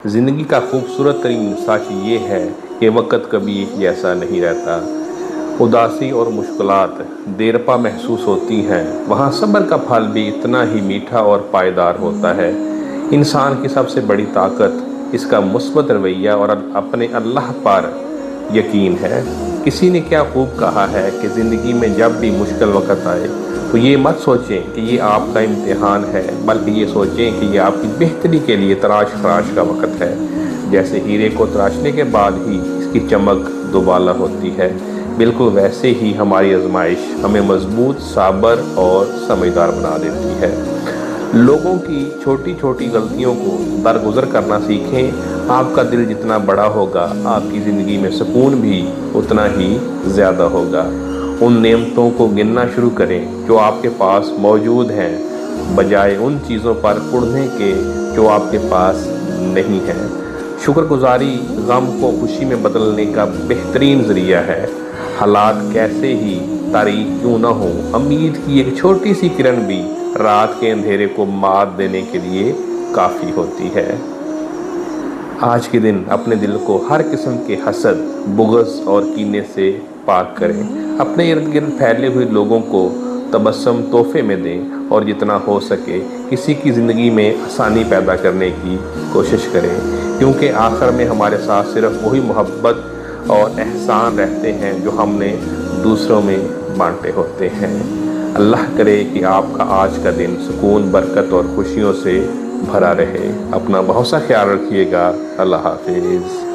ज़िंदगी का खूबसूरत तरीन सच ये है कि वक़्त कभी एक जैसा नहीं रहता। उदासी और मुश्किलात देरपा महसूस होती हैं, वहाँ सब्र का फल भी इतना ही मीठा और पायदार होता है। इंसान की सबसे बड़ी ताकत इसका मुस्बत रवैया और अपने अल्लाह पर यकीन है। किसी ने क्या खूब कहा है कि ज़िंदगी में जब भी मुश्किल वक़्त आए तो ये मत सोचें कि ये आपका इम्तिहान है, बल्कि ये सोचें कि ये आपकी बेहतरी के लिए तराश खराश का वक़्त है। जैसे हीरे को तराशने के बाद ही इसकी चमक दोबाला होती है, बिल्कुल वैसे ही हमारी आजमाइश हमें मजबूत, साबर और समझदार बना देती है। लोगों की छोटी छोटी गलतियों को दरगुजर करना सीखें। आपका दिल जितना बड़ा होगा, आपकी ज़िंदगी में सुकून भी उतना ही ज़्यादा होगा। उन नेमतों को गिनना शुरू करें जो आपके पास मौजूद हैं, बजाय उन चीज़ों पर कुढ़ने के जो आपके पास नहीं है। शुक्रगुजारी गम को खुशी में बदलने का बेहतरीन ज़रिया है। हालात कैसे ही तारीक क्यों न हो, उम्मीद की एक छोटी सी किरण भी रात के अंधेरे को मात देने के लिए काफ़ी होती है। आज के दिन अपने दिल को हर किस्म के हसद, बुग़्ज़ और कीने से पाक करें। अपने इर्द गिर्द फैले हुए लोगों को तबस्सुम तोहफे में दें और जितना हो सके किसी की ज़िंदगी में आसानी पैदा करने की कोशिश करें, क्योंकि आखिर में हमारे साथ सिर्फ वही मोहब्बत और एहसान रहते हैं जो हमने दूसरों में बांटे होते हैं। अल्लाह करे कि आपका आज का दिन सुकून, बरकत और खुशियों से भरा रहे। अपना बहुत सा ख्याल रखिएगा। अल्लाह हाफिज़।